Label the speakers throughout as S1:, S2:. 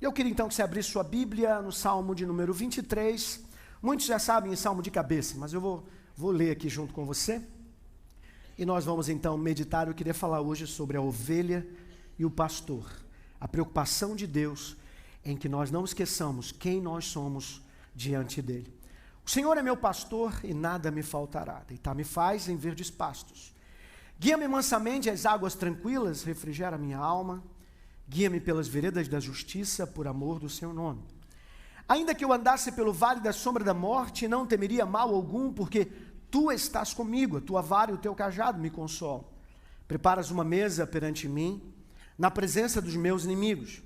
S1: Eu queria então que você abrisse sua Bíblia no Salmo de número 23. Muitos já sabem em Salmo de cabeça, mas eu vou ler aqui junto com você. E nós vamos então meditar. Eu queria falar hoje sobre a ovelha e o pastor. A preocupação de Deus em que nós não esqueçamos quem nós somos diante dele. O Senhor é meu pastor e nada me faltará. Deitar-me faz em verdes pastos. Guia-me mansamente às águas tranquilas, refrigera minha alma. Guia-me pelas veredas da justiça, por amor do seu nome. Ainda que eu andasse pelo vale da sombra da morte, não temeria mal algum, porque tu estás comigo, a tua vara e o teu cajado me consolam. Preparas uma mesa perante mim, na presença dos meus inimigos.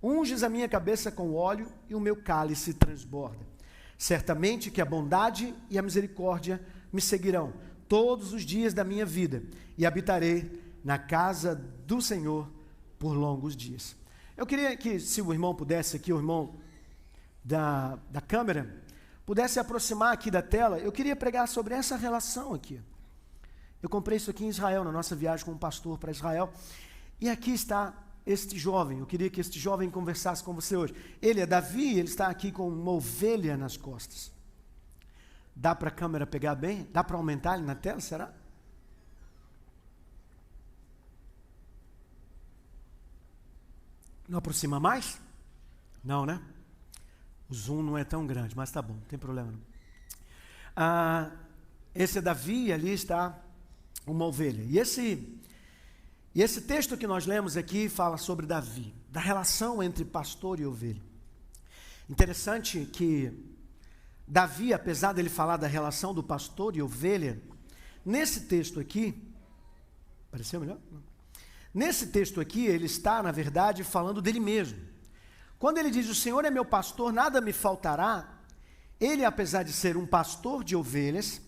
S1: Unges a minha cabeça com óleo e o meu cálice transborda. Certamente que a bondade e a misericórdia me seguirão todos os dias da minha vida, e habitarei na casa do Senhor por longos dias. Eu queria que, se o irmão pudesse aqui, o irmão da câmera, pudesse aproximar aqui da tela. Eu queria pregar sobre essa relação aqui. Eu comprei isso aqui em Israel, na nossa viagem com um pastor para Israel, e aqui está este jovem. Eu queria que este jovem conversasse com você hoje. Ele é Davi, ele está aqui com uma ovelha nas costas. Dá para a câmera pegar bem? Dá para aumentar ele na tela, será? Não aproxima mais? Não, né? O zoom não é tão grande, mas tá bom, não tem problema não. Esse é Davi, e ali está uma ovelha. E esse texto que nós lemos aqui fala sobre Davi, da relação entre pastor e ovelha. Interessante que Davi, apesar dele falar da relação do pastor e ovelha, nesse texto aqui, pareceu melhor? Nesse texto aqui, ele está, na verdade, falando dele mesmo. Quando ele diz, o Senhor é meu pastor, nada me faltará, ele, apesar de ser um pastor de ovelhas,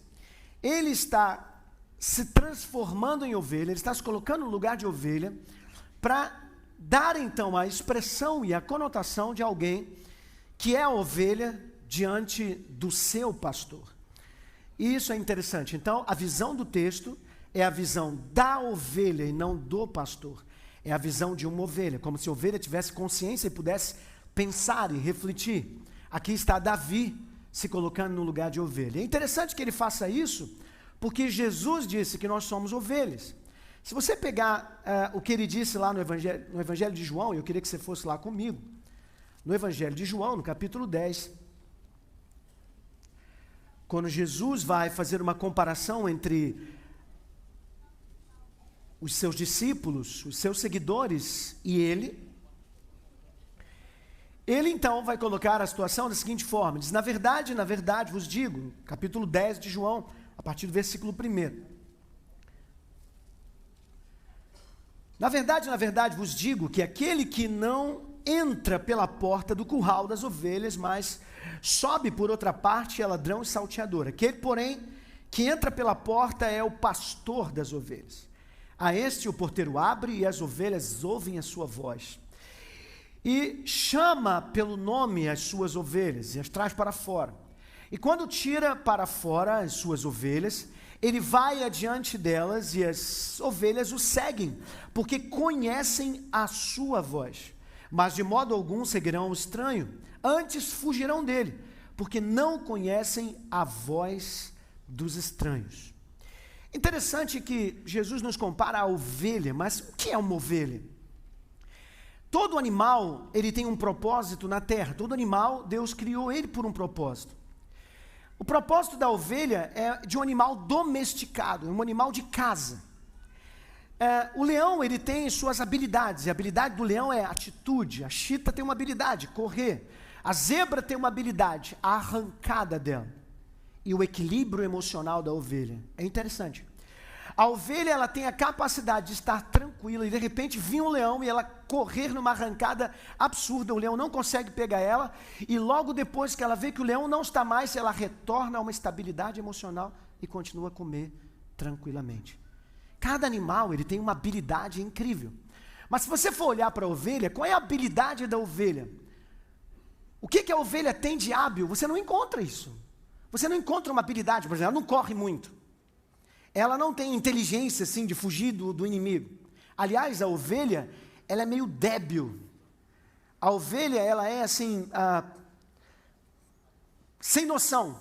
S1: ele está se transformando em ovelha, ele está se colocando no lugar de ovelha, para dar então a expressão e a conotação de alguém que é a ovelha diante do seu pastor. E isso é interessante. Então, a visão do texto é a visão da ovelha e não do pastor. É a visão de uma ovelha, como se a ovelha tivesse consciência e pudesse pensar e refletir. Aqui está Davi se colocando no lugar de ovelha. É interessante que ele faça isso, porque Jesus disse que nós somos ovelhas. Se você pegar o que ele disse lá no Evangelho de João, e eu queria que você fosse lá comigo, no Evangelho de João, no capítulo 10, quando Jesus vai fazer uma comparação entre os seus discípulos, os seus seguidores e ele então vai colocar a situação da seguinte forma, diz, na verdade vos digo, capítulo 10 de João, a partir do versículo 1. Na verdade vos digo que aquele que não entra pela porta do curral das ovelhas, mas sobe por outra parte é ladrão e salteador. Aquele, porém, que entra pela porta é o pastor das ovelhas. A este o porteiro abre e as ovelhas ouvem a sua voz. E chama pelo nome as suas ovelhas e as traz para fora. E quando tira para fora as suas ovelhas, ele vai adiante delas e as ovelhas o seguem, porque conhecem a sua voz. Mas de modo algum seguirão o estranho, antes fugirão dele, porque não conhecem a voz dos estranhos. Interessante que Jesus nos compara a ovelha, mas o que é uma ovelha? Todo animal, ele tem um propósito na terra. Todo animal, Deus criou ele por um propósito. O propósito da ovelha é de um animal domesticado, um animal de casa. O leão, ele tem suas habilidades, e a habilidade do leão é atitude. A chita tem uma habilidade, correr. A zebra tem uma habilidade, a arrancada dela. E o equilíbrio emocional da ovelha. É interessante. A ovelha, ela tem a capacidade de estar tranquila e de repente vir um leão e ela correr numa arrancada absurda. O leão não consegue pegar ela e logo depois que ela vê que o leão não está mais, ela retorna a uma estabilidade emocional e continua a comer tranquilamente. Cada animal, ele tem uma habilidade incrível. Mas se você for olhar para a ovelha, qual é a habilidade da ovelha? O que a ovelha tem de hábil? Você não encontra isso. Você não encontra uma habilidade, por exemplo, ela não corre muito. Ela não tem inteligência, assim, de fugir do inimigo. Aliás, a ovelha, ela é meio débil. a ovelha, ela é assim, sem noção.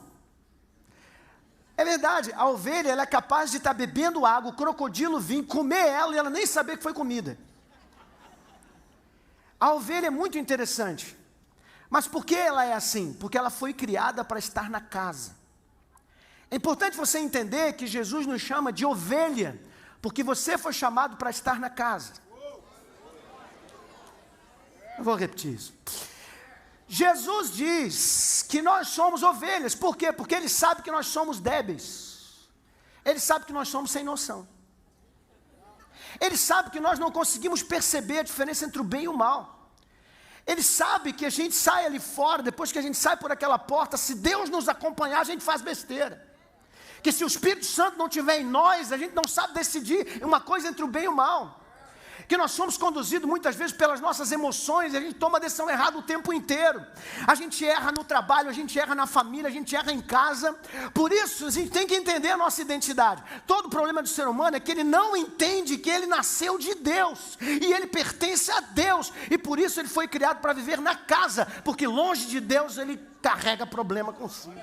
S1: É verdade, a ovelha, ela é capaz de estar bebendo água, o crocodilo vir, comer ela e ela nem saber que foi comida. A ovelha é muito interessante. Mas por que ela é assim? Porque ela foi criada para estar na casa. É importante você entender que Jesus nos chama de ovelha, porque você foi chamado para estar na casa. Eu vou repetir isso. Jesus diz que nós somos ovelhas. Por quê? Porque Ele sabe que nós somos débeis. Ele sabe que nós somos sem noção. Ele sabe que nós não conseguimos perceber a diferença entre o bem e o mal. Ele sabe que a gente sai ali fora, depois que a gente sai por aquela porta, se Deus nos acompanhar, a gente faz besteira. Que se o Espírito Santo não estiver em nós, a gente não sabe decidir uma coisa entre o bem e o mal. Que nós somos conduzidos muitas vezes pelas nossas emoções, e a gente toma a decisão errada o tempo inteiro. A gente erra no trabalho, a gente erra na família, a gente erra em casa. Por isso, a gente tem que entender a nossa identidade. Todo problema do ser humano é que ele não entende que ele nasceu de Deus, e ele pertence a Deus, e por isso ele foi criado para viver na casa, porque longe de Deus ele carrega problema consigo.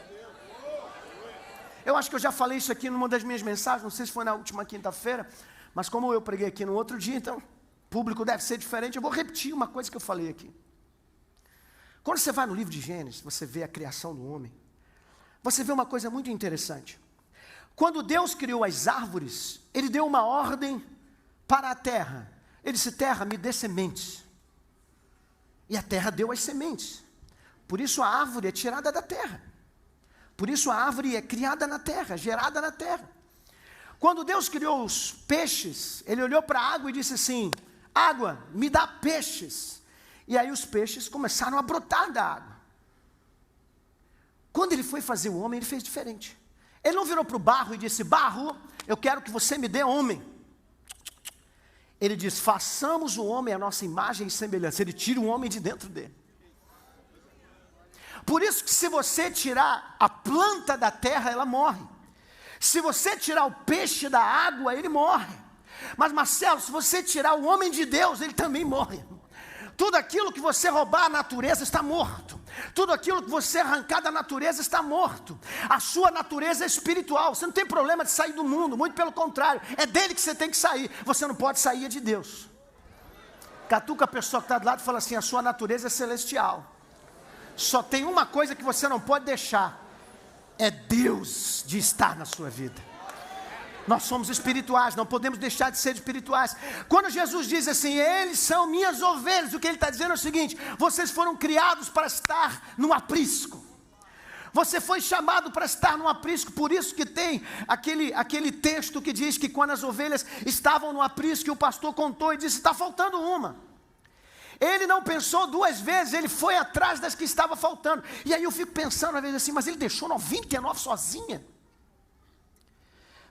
S1: Eu acho que eu já falei isso aqui numa das minhas mensagens, não sei se foi na última quinta-feira, mas como eu preguei aqui no outro dia, então o público deve ser diferente, eu vou repetir uma coisa que eu falei aqui. Quando você vai no livro de Gênesis, você vê a criação do homem, você vê uma coisa muito interessante. Quando Deus criou as árvores, Ele deu uma ordem para a terra. Ele disse: terra, me dê sementes. E a terra deu as sementes. Por isso a árvore é tirada da terra. Por isso a árvore é criada na terra, gerada na terra. Quando Deus criou os peixes, Ele olhou para a água e disse assim: água, me dá peixes. E aí os peixes começaram a brotar da água. Quando Ele foi fazer o homem, Ele fez diferente. Ele não virou para o barro e disse: barro, eu quero que você me dê homem. Ele diz: façamos o homem à nossa imagem e semelhança. Ele tira o homem de dentro dele. Por isso que se você tirar a planta da terra, ela morre. Se você tirar o peixe da água, ele morre. Mas Marcelo, se você tirar o homem de Deus, ele também morre. Tudo aquilo que você roubar a natureza está morto. Tudo aquilo que você arrancar da natureza está morto. A sua natureza é espiritual. Você não tem problema de sair do mundo, muito pelo contrário. É dele que você tem que sair. Você não pode sair de Deus. Catuca a pessoa que está do lado e fala assim: a sua natureza é celestial. Só tem uma coisa que você não pode deixar: é Deus de estar na sua vida. Nós somos espirituais, não podemos deixar de ser espirituais. Quando Jesus diz assim: eles são minhas ovelhas, o que Ele está dizendo é o seguinte: vocês foram criados para estar no aprisco. Você foi chamado para estar no aprisco. Por isso que tem aquele texto que diz que quando as ovelhas estavam no aprisco, o pastor contou e disse: está faltando uma. Ele não pensou duas vezes, ele foi atrás das que estava faltando. E aí eu fico pensando às vezes assim: mas ele deixou 99 sozinha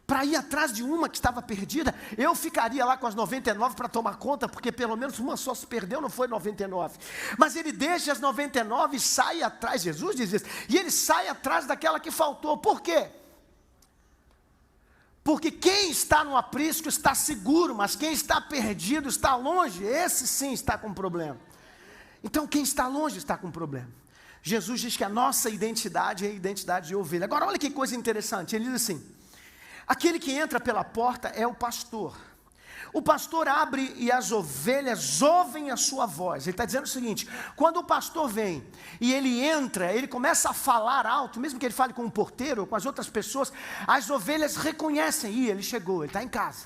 S1: para ir atrás de uma que estava perdida? Eu ficaria lá com as 99 para tomar conta, porque pelo menos uma só se perdeu, não foi 99. Mas ele deixa as 99 e sai atrás. Jesus diz isso. E ele sai atrás daquela que faltou. Por quê? Porque quem está no aprisco está seguro, mas quem está perdido, está longe, esse sim está com problema. Então quem está longe está com problema. Jesus diz que a nossa identidade é a identidade de ovelha. Agora olha que coisa interessante, ele diz assim: aquele que entra pela porta é o pastor. O pastor abre e as ovelhas ouvem a sua voz. Ele está dizendo o seguinte: quando o pastor vem e ele entra, ele começa a falar alto, mesmo que ele fale com o porteiro ou com as outras pessoas, as ovelhas reconhecem: ele chegou, ele está em casa.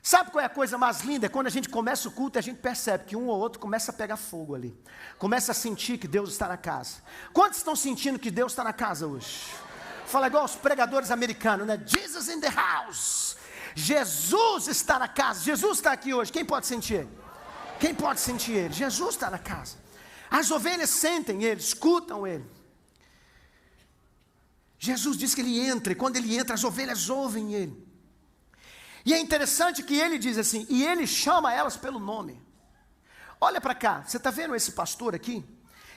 S1: Sabe qual é a coisa mais linda? É quando a gente começa o culto e a gente percebe que um ou outro começa a pegar fogo ali. Começa a sentir que Deus está na casa. Quantos estão sentindo que Deus está na casa hoje? Fala igual os pregadores americanos, né? Jesus in the house. Jesus está na casa. Jesus está aqui hoje. Quem pode sentir Ele? Quem pode sentir Ele? Jesus está na casa. As ovelhas sentem Ele, escutam Ele. Jesus diz que Ele entra, e quando Ele entra, as ovelhas ouvem Ele. E é interessante que Ele diz assim: e Ele chama elas pelo nome. Olha para cá, você está vendo esse pastor aqui?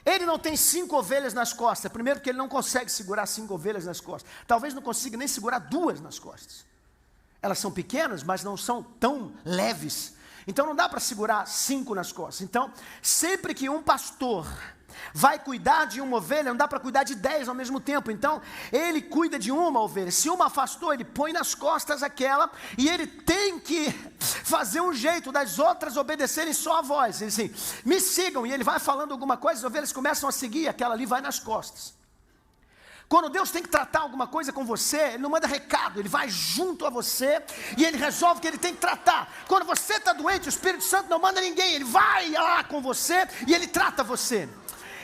S1: Ele não tem 5 ovelhas nas costas. Primeiro porque ele não consegue segurar 5 ovelhas nas costas. Talvez não consiga nem segurar 2 nas costas. Elas são pequenas, mas não são tão leves. Então não dá para segurar 5 nas costas. Então, sempre que um pastor vai cuidar de uma ovelha, não dá para cuidar de 10 ao mesmo tempo. Então, ele cuida de uma ovelha. Se uma afastou, ele põe nas costas aquela, e ele tem que fazer um jeito das outras obedecerem só a voz. Ele assim, me sigam, e ele vai falando alguma coisa, as ovelhas começam a seguir, aquela ali vai nas costas. Quando Deus tem que tratar alguma coisa com você, Ele não manda recado, Ele vai junto a você e Ele resolve o que Ele tem que tratar. Quando você está doente, o Espírito Santo não manda ninguém, Ele vai lá com você e Ele trata você.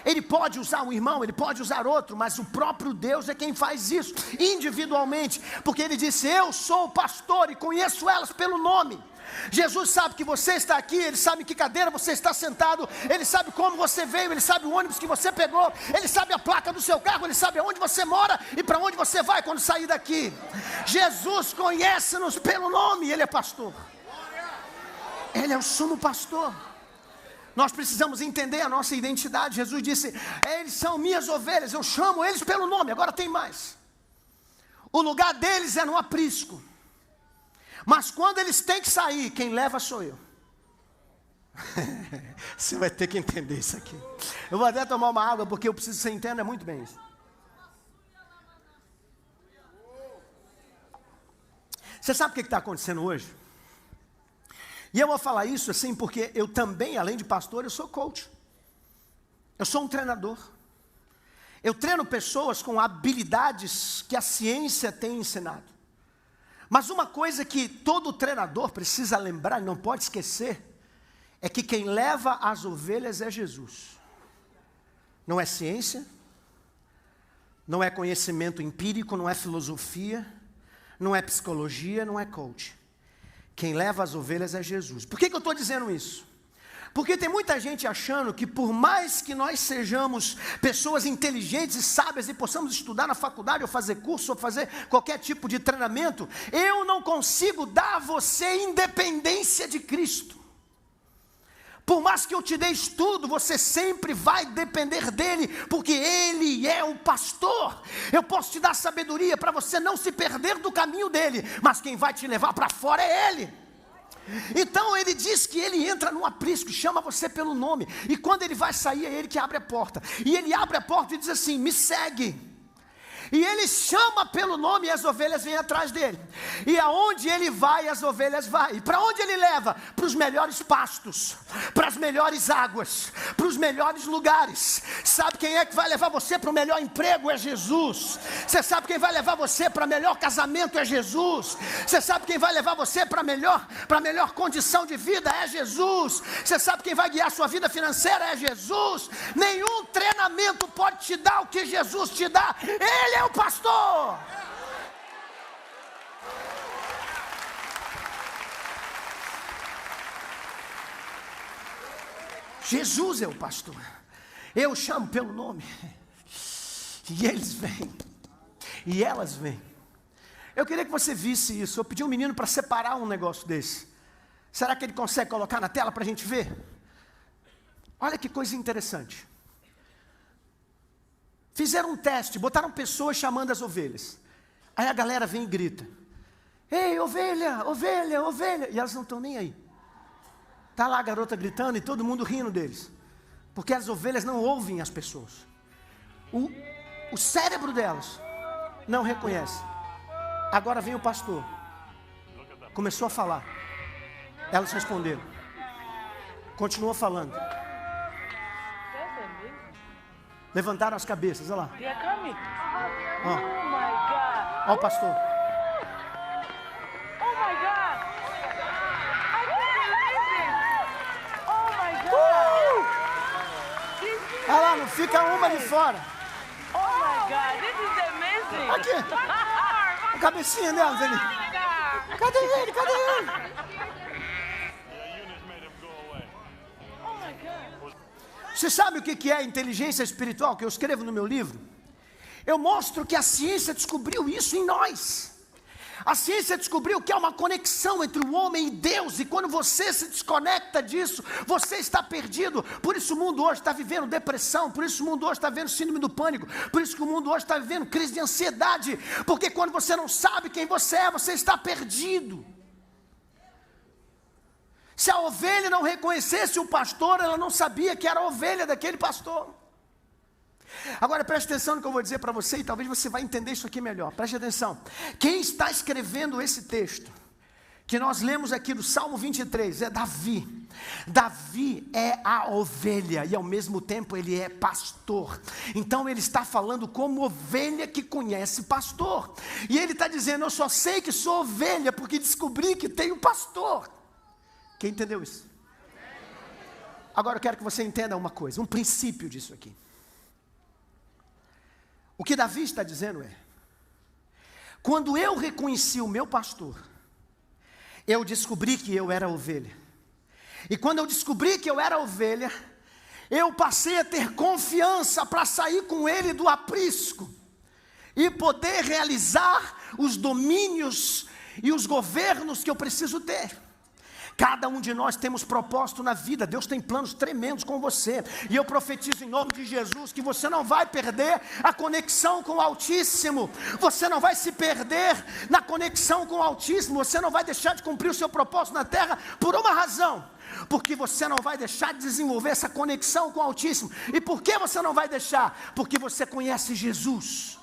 S1: Ele pode usar um irmão, ele pode usar outro, mas o próprio Deus é quem faz isso, individualmente, porque Ele disse, eu sou o pastor e conheço elas pelo nome. Jesus sabe que você está aqui, Ele sabe em que cadeira você está sentado, Ele sabe como você veio, Ele sabe o ônibus que você pegou, Ele sabe a placa do seu carro, Ele sabe aonde você mora e para onde você vai quando sair daqui. Jesus conhece-nos pelo nome, Ele é pastor. Ele é o sumo pastor. Nós precisamos entender a nossa identidade. Jesus disse, eles são minhas ovelhas, eu chamo eles pelo nome, agora tem mais. O lugar deles é no aprisco. Mas quando eles têm que sair, quem leva sou eu. Você vai ter que entender isso aqui. Eu vou até tomar uma água, porque eu preciso que você entenda muito bem isso. Você sabe o que está acontecendo hoje? E eu vou falar isso assim, porque eu também, além de pastor, eu sou coach. Eu sou um treinador. Eu treino pessoas com habilidades que a ciência tem ensinado. Mas uma coisa que todo treinador precisa lembrar e não pode esquecer, é que quem leva as ovelhas é Jesus. Não é ciência, não é conhecimento empírico, não é filosofia, não é psicologia, não é coach. Quem leva as ovelhas é Jesus. Por que eu estou dizendo isso? Porque tem muita gente achando que por mais que nós sejamos pessoas inteligentes e sábias e possamos estudar na faculdade ou fazer curso ou fazer qualquer tipo de treinamento, eu não consigo dar a você independência de Cristo. Por mais que eu te dê estudo, você sempre vai depender dele, porque ele é o pastor. Eu posso te dar sabedoria para você não se perder do caminho dele, mas quem vai te levar para fora é ele. Então ele diz que ele entra num aprisco, chama você pelo nome, e quando ele vai sair é ele que abre a porta, e ele abre a porta e diz assim, me segue. E ele chama pelo nome e as ovelhas vêm atrás dele. E aonde ele vai, as ovelhas vão. E para onde ele leva? Para os melhores pastos, para as melhores águas, para os melhores lugares. Sabe quem é que vai levar você para o melhor emprego? É Jesus. Você sabe quem vai levar você para o melhor casamento? É Jesus. Você sabe quem vai levar você para a melhor condição de vida? É Jesus. Você sabe quem vai guiar a sua vida financeira? É Jesus. Nenhum treinamento pode te dar o que Jesus te dá. Ele é o pastor. Jesus é o pastor. Eu chamo pelo nome e eles vêm e elas vêm. Eu queria que você visse isso. Eu pedi um menino para separar um negócio desse. Será que ele consegue colocar na tela para a gente ver? Olha que coisa interessante. Fizeram um teste, botaram pessoas chamando as ovelhas. Aí a galera vem e grita, ei, ovelha, ovelha, ovelha. E elas não estão nem aí. Está lá a garota gritando e todo mundo rindo deles. Porque as ovelhas não ouvem as pessoas. O cérebro delas não reconhece. Agora vem o pastor. Começou a falar. Elas responderam. Continuou falando. Levantaram as cabeças, olha lá. Ó o pastor.
S2: Oh my God! I can't believe it! Oh my God!
S1: Olha lá, não fica uma de fora.
S2: Oh my God, this is amazing!
S1: Aqui. A cabecinha delas ali. Cadê ele? Cadê ele?
S2: Oh my God!
S1: Você sabe o que é inteligência espiritual que eu escrevo no meu livro? Eu mostro que a ciência descobriu isso em nós. A ciência descobriu que há uma conexão entre o homem e Deus, e quando você se desconecta disso, você está perdido. Por isso o mundo hoje está vivendo depressão, por isso o mundo hoje está vivendo síndrome do pânico, por isso que o mundo hoje está vivendo crise de ansiedade, porque quando você não sabe quem você é, você está perdido. Se a ovelha não reconhecesse o pastor, ela não sabia que era a ovelha daquele pastor. Agora preste atenção no que eu vou dizer para você e talvez você vai entender isso aqui melhor. Preste atenção. Quem está escrevendo esse texto que nós lemos aqui do Salmo 23 é Davi. Davi é a ovelha e ao mesmo tempo ele é pastor. Então ele está falando como ovelha que conhece pastor. E ele está dizendo: eu só sei que sou ovelha porque descobri que tenho pastor. Quem entendeu isso? Agora eu quero que você entenda uma coisa, um princípio disso aqui. O que Davi está dizendo é: quando eu reconheci o meu pastor, eu descobri que eu era ovelha. E quando eu descobri que eu era ovelha, eu passei a ter confiança para sair com ele do aprisco e poder realizar os domínios e os governos que eu preciso ter. Cada um de nós temos propósito na vida. Deus tem planos tremendos com você. E eu profetizo em nome de Jesus que você não vai perder a conexão com o Altíssimo. Você não vai se perder na conexão com o Altíssimo. Você não vai deixar de cumprir o seu propósito na terra por uma razão: porque você não vai deixar de desenvolver essa conexão com o Altíssimo. E por que você não vai deixar? Porque você conhece Jesus.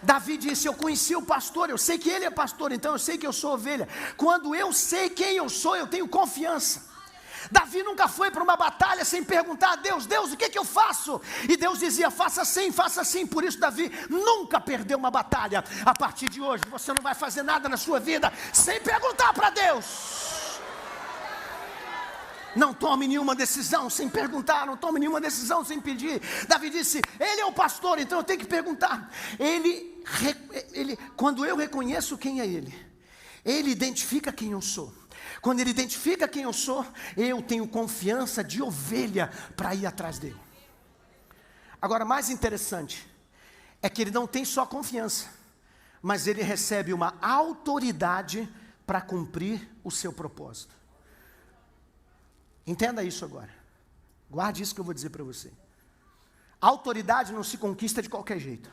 S1: Davi disse: eu conheci o pastor, eu sei que ele é pastor, então eu sei que eu sou ovelha. Quando eu sei quem eu sou, eu tenho confiança. Davi nunca foi para uma batalha sem perguntar a Deus: Deus, o que eu faço? E Deus dizia: faça assim, faça assim. Por isso Davi nunca perdeu uma batalha. A partir de hoje você não vai fazer nada na sua vida sem perguntar para Deus. Não tome nenhuma decisão sem perguntar, não tome nenhuma decisão sem pedir. Davi disse: ele é o pastor, então eu tenho que perguntar. Quando eu reconheço quem é ele identifica quem eu sou. Quando ele identifica quem eu sou, eu tenho confiança de ovelha para ir atrás dele. Agora, mais interessante é que ele não tem só confiança, mas ele recebe uma autoridade para cumprir o seu propósito. Entenda isso agora. Guarde isso que eu vou dizer para você. A autoridade não se conquista de qualquer jeito.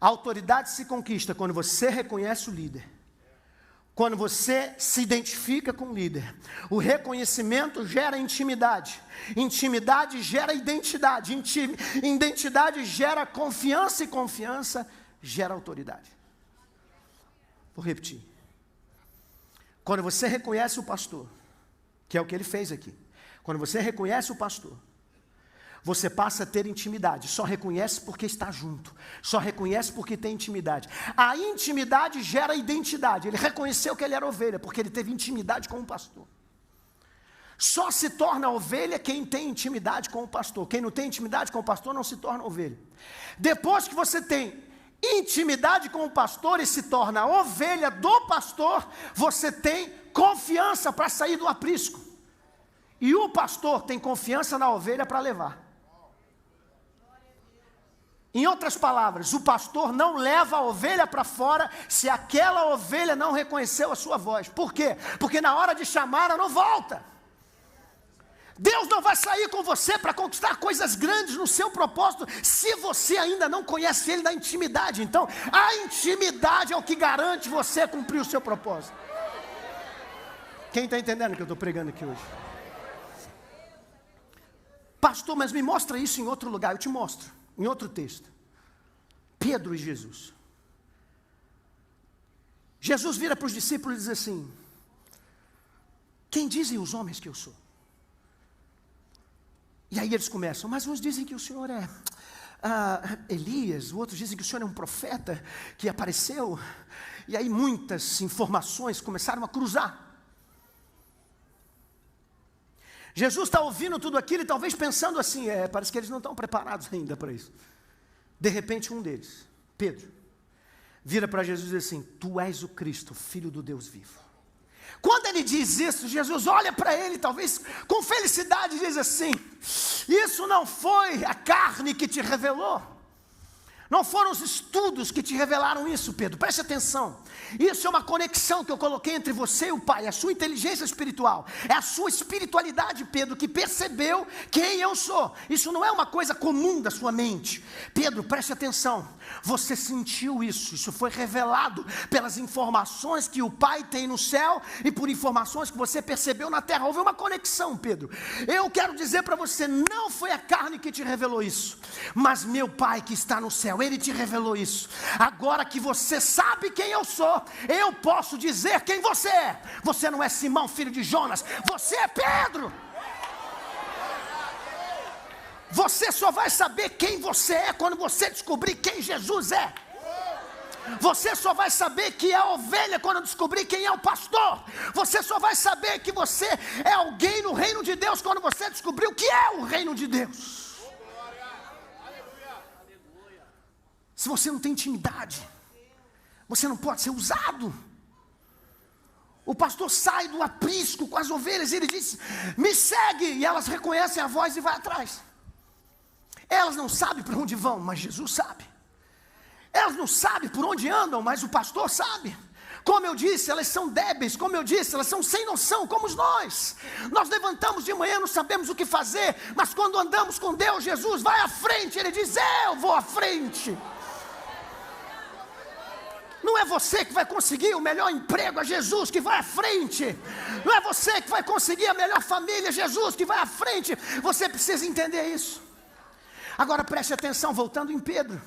S1: A autoridade se conquista quando você reconhece o líder. Quando você se identifica com o líder. O reconhecimento gera intimidade. Intimidade gera identidade. Identidade gera confiança e confiança gera autoridade. Vou repetir. Quando você reconhece o pastor, que é o que ele fez aqui. Quando você reconhece o pastor, você passa a ter intimidade. Só reconhece porque está junto. Só reconhece porque tem intimidade. A intimidade gera identidade. Ele reconheceu que ele era ovelha, porque ele teve intimidade com o pastor. Só se torna ovelha quem tem intimidade com o pastor. Quem não tem intimidade com o pastor não se torna ovelha. Depois que você tem intimidade com o pastor e se torna ovelha do pastor, você tem confiança para sair do aprisco. E o pastor tem confiança na ovelha para levar. Em outras palavras, o pastor não leva a ovelha para fora se aquela ovelha não reconheceu a sua voz. Por quê? Porque na hora de chamar ela não volta. Deus não vai sair com você para conquistar coisas grandes no seu propósito se você ainda não conhece Ele na intimidade. Então, a intimidade é o que garante você cumprir o seu propósito. Quem está entendendo o que eu estou pregando aqui hoje? Pastor, mas me mostra isso em outro lugar. Eu te mostro, em outro texto. Pedro e Jesus. Jesus vira para os discípulos e diz assim: quem dizem os homens que eu sou? E aí eles começam: mas uns dizem que o Senhor é Elias, outros dizem que o Senhor é um profeta que apareceu. E aí muitas informações começaram a cruzar. Jesus está ouvindo tudo aquilo e talvez pensando assim: parece que eles não estão preparados ainda para isso. De repente um deles, Pedro, vira para Jesus e diz assim: tu és o Cristo, Filho do Deus vivo. Quando ele diz isso, Jesus olha para ele, talvez com felicidade, e diz assim: isso não foi a carne que te revelou, Não foram os estudos que te revelaram isso, Pedro. Preste atenção. Isso é uma conexão que eu coloquei entre você e o Pai. É a sua inteligência espiritual. É a sua espiritualidade, Pedro, que percebeu quem eu sou. Isso não é uma coisa comum da sua mente. Pedro, preste atenção. Você sentiu isso. Isso foi revelado pelas informações que o Pai tem no céu e por informações que você percebeu na terra. Houve uma conexão, Pedro. Eu quero dizer para você, não foi a carne que te revelou isso, mas meu Pai que está no céu. Ele te revelou isso. Agora que você sabe quem eu sou, eu posso dizer quem você é. Você não é Simão, filho de Jonas. Você é Pedro. Você só vai saber quem você é quando você descobrir quem Jesus é. Você só vai saber que é ovelha quando descobrir quem é o pastor. Você só vai saber que você é alguém no reino de Deus quando você descobrir o que é o reino de Deus. Se você não tem intimidade, você não pode ser usado. O pastor sai do aprisco com as ovelhas e ele diz: me segue, e elas reconhecem a voz e vai atrás. Elas não sabem para onde vão, mas Jesus sabe. Elas não sabem por onde andam, mas o pastor sabe. Como eu disse, elas são débeis, como eu disse, elas são sem noção, como nós. Nós levantamos de manhã, não sabemos o que fazer, mas quando andamos com Deus, Jesus vai à frente, Ele diz: eu vou à frente. Não é você que vai conseguir o melhor emprego, é Jesus que vai à frente. Não é você que vai conseguir a melhor família, é Jesus que vai à frente. Você precisa entender isso. Agora preste atenção, voltando em Pedro.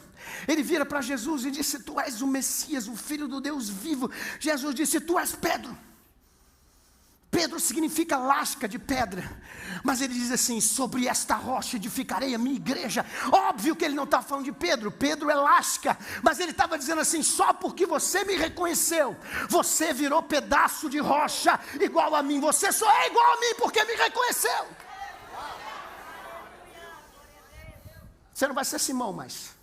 S1: Ele vira para Jesus e disse: tu és o Messias, o Filho do Deus vivo. Jesus disse: tu és Pedro. Pedro significa lasca de pedra, mas ele diz assim: sobre esta rocha edificarei a minha igreja. Óbvio que ele não está falando de Pedro. Pedro é lasca, mas ele estava dizendo assim: só porque você me reconheceu, você virou pedaço de rocha igual a mim. Você só é igual a mim porque me reconheceu. Você não vai ser Simão mais.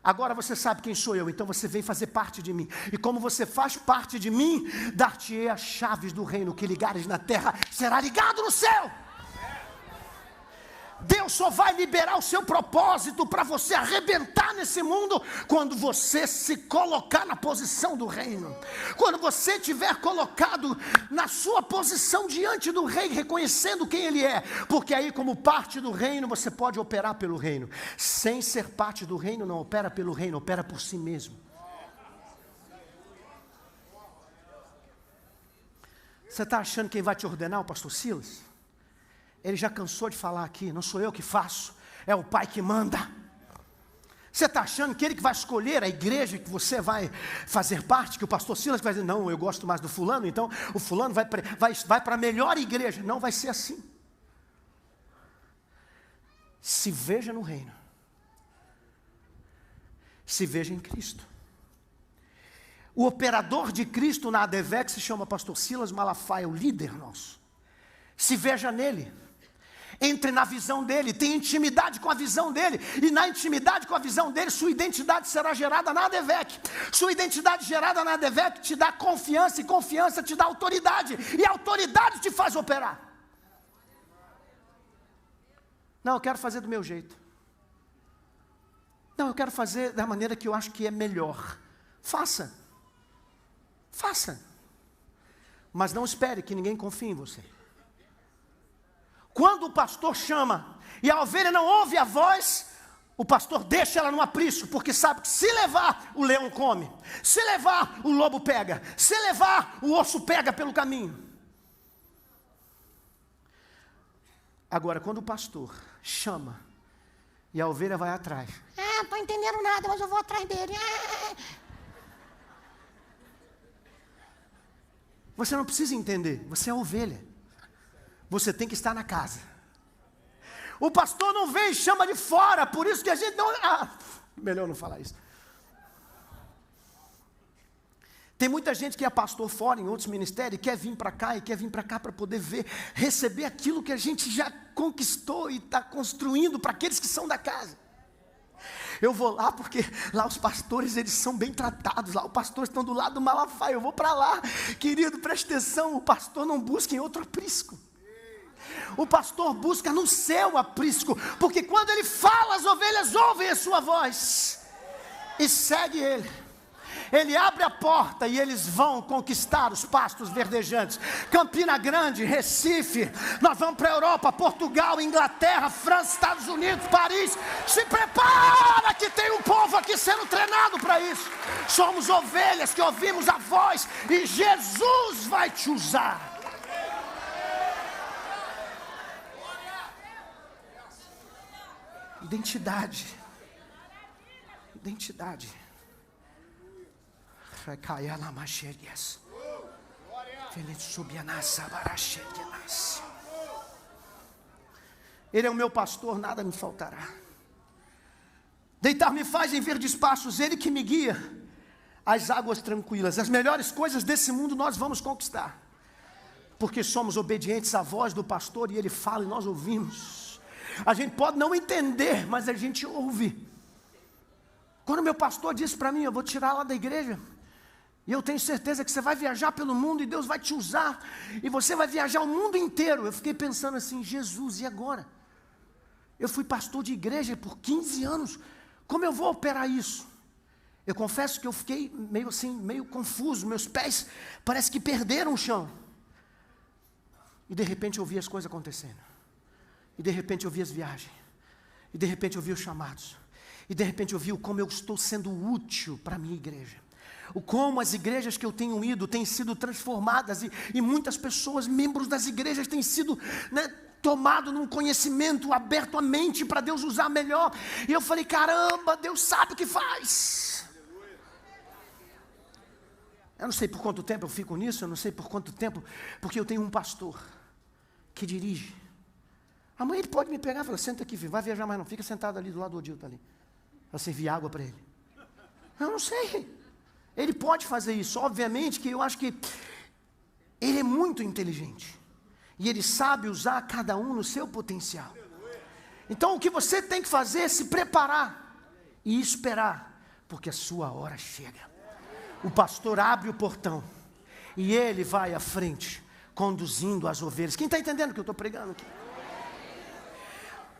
S1: Agora você sabe quem sou eu, então você vem fazer parte de mim. E como você faz parte de mim, dar-te-ei as chaves do reino. Que ligares na terra, será ligado no céu. Deus só vai liberar o seu propósito para você arrebentar nesse mundo quando você se colocar na posição do reino. Quando você estiver colocado na sua posição diante do rei, reconhecendo quem ele é. Porque aí, como parte do reino, você pode operar pelo reino. Sem ser parte do reino, não opera pelo reino, opera por si mesmo. Você está achando quem vai te ordenar, o pastor Silas? Ele já cansou de falar aqui: não sou eu que faço, é o Pai que manda. Você está achando que ele que vai escolher a igreja que você vai fazer parte, que o pastor Silas vai dizer: não, eu gosto mais do fulano, então o fulano vai para a melhor igreja. Não vai ser assim. Se veja no reino. Se veja em Cristo. O operador de Cristo na ADVEC se chama pastor Silas Malafaia, o líder nosso. Se veja nele. Entre na visão dele, tenha intimidade com a visão dele, e na intimidade com a visão dele, sua identidade será gerada na ADVEC. Sua identidade gerada na ADVEC te dá confiança, e confiança te dá autoridade, e a autoridade te faz operar. Não, eu quero fazer do meu jeito. Não, eu quero fazer da maneira que eu acho que é melhor. Faça. Faça. Mas não espere que ninguém confie em você. Quando o pastor chama e a ovelha não ouve a voz, o pastor deixa ela no aprisco, porque sabe que se levar, o leão come. Se levar, o lobo pega. Se levar, o osso pega pelo caminho. Agora, quando o pastor chama e a ovelha vai atrás: não estou entendendo nada, mas eu vou atrás dele. Você não precisa entender, você é ovelha. Você tem que estar na casa. O pastor não vem e chama de fora, por isso que a gente não... melhor não falar isso. Tem muita gente que é pastor fora, em outros ministérios, e quer vir para cá, e quer vir para cá para poder ver, receber aquilo que a gente já conquistou e está construindo para aqueles que são da casa. Eu vou lá porque lá os pastores, eles são bem tratados. Lá os pastores estão do lado do Malafaia. Eu vou para lá. Querido, preste atenção, o pastor não busca em outro aprisco. O pastor busca no seu aprisco, porque quando ele fala, as ovelhas ouvem a sua voz. e segue ele. Ele abre a porta e eles vão conquistar os pastos verdejantes. Campina Grande, Recife, nós vamos para a Europa, Portugal, Inglaterra, França, Estados Unidos, Paris. Se prepara que tem um povo aqui sendo treinado para isso. Somos ovelhas que ouvimos a voz e Jesus vai te usar. Identidade. Identidade. Ele é o meu pastor, nada me faltará. Deitar-me faz em verdes pastos, Ele que me guia às águas tranquilas. As melhores coisas desse mundo nós vamos conquistar, porque somos obedientes à voz do pastor e Ele fala e nós ouvimos. A gente pode não entender, mas a gente ouve. Quando meu pastor disse para mim, eu vou tirar lá da igreja, e eu tenho certeza que você vai viajar pelo mundo e Deus vai te usar, e você vai viajar o mundo inteiro. Eu fiquei pensando assim, Jesus, e agora? Eu fui pastor de igreja por 15 anos, como eu vou operar isso? Eu confesso que eu fiquei meio assim, meio confuso, meus pés parece que perderam o chão. E de repente eu vi as coisas acontecendo, e de repente eu vi as viagens, e de repente eu vi os chamados, e de repente eu vi o como eu estou sendo útil para a minha igreja. O como as igrejas que eu tenho ido têm sido transformadas e muitas pessoas, membros das igrejas, têm sido tomado num conhecimento, aberto a mente para Deus usar melhor. E eu falei, caramba, Deus sabe o que faz. Eu não sei por quanto tempo eu fico nisso, eu não sei por quanto tempo, porque eu tenho um pastor que dirige. Amanhã ele pode me pegar e falar, senta aqui, filho, vai viajar mais não, fica sentado ali do lado do Odilton ali, para servir água para ele. Eu não sei. Ele pode fazer isso, obviamente que eu acho que ele é muito inteligente. E ele sabe usar cada um no seu potencial. Então o que você tem que fazer é se preparar e esperar, porque a sua hora chega. O pastor abre o portão e ele vai à frente, conduzindo as ovelhas. Quem está entendendo o que eu estou pregando aqui?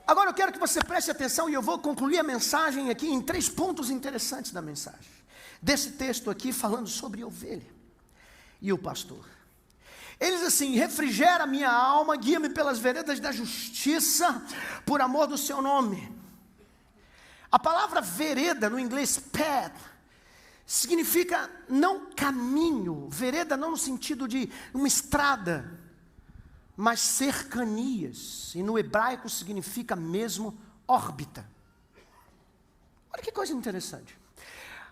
S1: Agora eu quero que você preste atenção e eu vou concluir a mensagem aqui em 3 pontos interessantes da mensagem. Desse texto aqui falando sobre a ovelha e o pastor. Ele diz assim, refrigera minha alma, guia-me pelas veredas da justiça, por amor do seu nome. A palavra vereda no inglês path, significa não caminho, vereda não no sentido de uma estrada, mas cercanias, e no hebraico significa mesmo órbita. Olha que coisa interessante.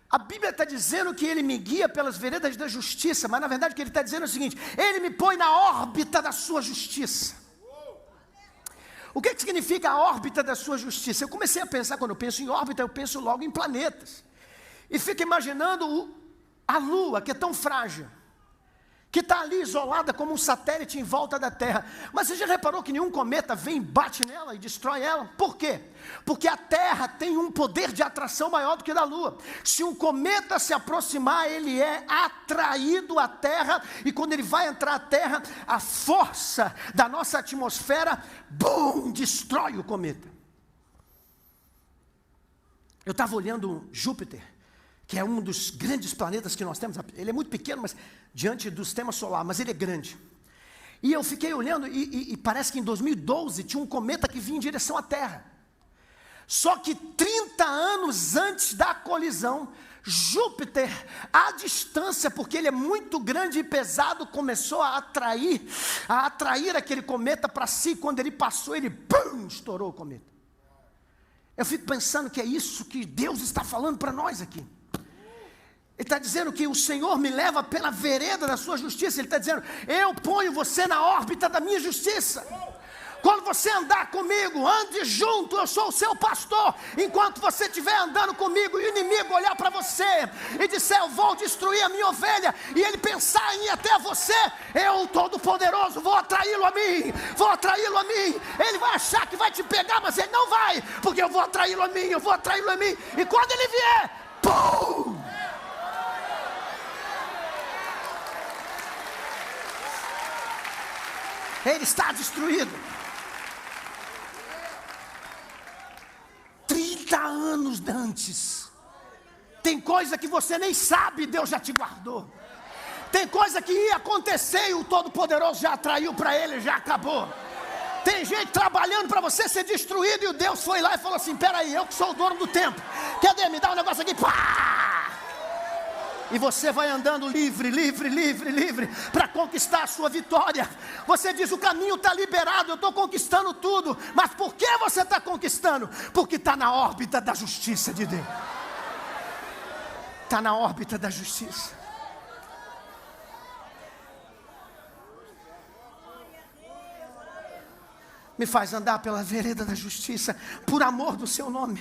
S1: A Bíblia está dizendo que Ele me guia pelas veredas da justiça, mas na verdade o que Ele está dizendo é o seguinte, Ele me põe na órbita da sua justiça. O que significa a órbita da sua justiça? Eu comecei a pensar, quando eu penso em órbita, eu penso logo em planetas. E fico imaginando a Lua, que é tão frágil, que está ali isolada como um satélite em volta da Terra. Mas você já reparou que nenhum cometa vem, bate nela e destrói ela? Por quê? Porque a Terra tem um poder de atração maior do que o da Lua. Se um cometa se aproximar, ele é atraído à Terra, e quando ele vai entrar à Terra, a força da nossa atmosfera, bum, destrói o cometa. Eu estava olhando Júpiter, que é um dos grandes planetas que nós temos. Ele é muito pequeno, mas diante do sistema solar, mas ele é grande. E eu fiquei olhando, e parece que em 2012 tinha um cometa que vinha em direção à Terra. Só que 30 anos antes da colisão, Júpiter, à distância, porque ele é muito grande e pesado, começou a atrair aquele cometa para si. Quando ele passou, ele pum, estourou o cometa. Eu fico pensando que é isso que Deus está falando para nós aqui. Ele está dizendo que o Senhor me leva pela vereda da sua justiça. Ele está dizendo, eu ponho você na órbita da minha justiça. Quando você andar comigo, ande junto, eu sou o seu pastor. Enquanto você estiver andando comigo e o inimigo olhar para você e disser, eu vou destruir a minha ovelha, e ele pensar em ir até você, eu, Todo-Poderoso, vou atraí-lo a mim, vou atraí-lo a mim. Ele vai achar que vai te pegar, mas ele não vai, porque eu vou atraí-lo a mim, eu vou atraí-lo a mim. E quando ele vier, pum! Ele está destruído. 30 anos antes. Tem coisa que você nem sabe, Deus já te guardou. Tem coisa que ia acontecer e o Todo-Poderoso já atraiu para ele, já acabou. Tem gente trabalhando para você ser destruído e o Deus foi lá e falou assim: peraí, eu que sou o dono do tempo. Cadê? Me dá um negócio aqui. Pá! E você vai andando livre para conquistar a sua vitória. Você diz: o caminho está liberado, eu estou conquistando tudo. Mas por que você está conquistando? Porque está na órbita da justiça de Deus. Está na órbita da justiça. Me faz andar pela vereda da justiça, por amor do seu nome.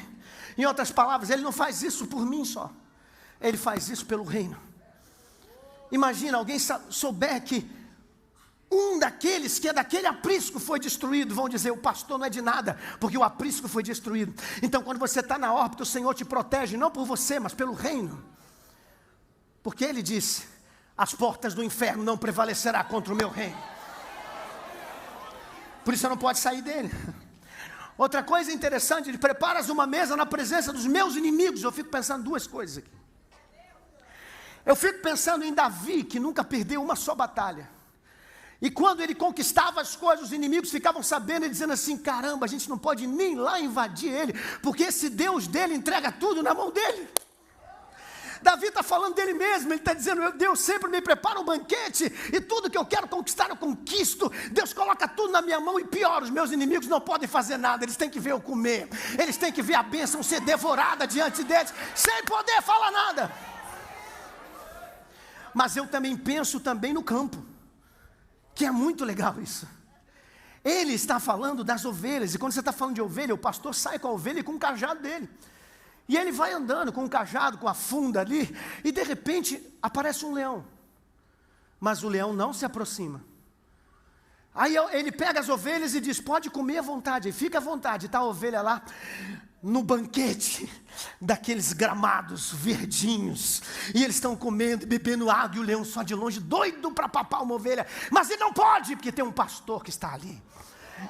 S1: Em outras palavras, ele não faz isso por mim só. Ele faz isso pelo reino. Imagina, alguém souber que um daqueles que é daquele aprisco foi destruído. Vão dizer: o pastor não é de nada, porque o aprisco foi destruído. Então, quando você está na órbita, o Senhor te protege, não por você, mas pelo reino. Porque Ele disse: as portas do inferno não prevalecerá contra o meu reino. Por isso você não pode sair dele. Outra coisa interessante: ele preparas uma mesa na presença dos meus inimigos. Eu fico pensando duas coisas aqui. Eu fico pensando em Davi, que nunca perdeu uma só batalha. E quando ele conquistava as coisas, os inimigos ficavam sabendo e dizendo assim: caramba, a gente não pode nem lá invadir ele, porque esse Deus dele entrega tudo na mão dele. Davi está falando dele mesmo, ele está dizendo: Deus sempre me prepara um banquete, e tudo que eu quero conquistar eu conquisto. Deus coloca tudo na minha mão, e pior, os meus inimigos não podem fazer nada, eles têm que ver eu comer, eles têm que ver a bênção ser devorada diante deles, sem poder falar nada. Mas eu também penso também no campo, que é muito legal isso. Ele está falando das ovelhas, e quando você está falando de ovelha, o pastor sai com a ovelha e com o cajado dele. E ele vai andando com o cajado, com a funda ali, e de repente aparece um leão. Mas o leão não se aproxima. Aí ele pega as ovelhas e diz: pode comer à vontade, fica à vontade. Está a ovelha lá no banquete daqueles gramados verdinhos, e eles estão comendo e bebendo água, e o leão só de longe, doido para papar uma ovelha. Mas ele não pode, porque tem um pastor que está ali.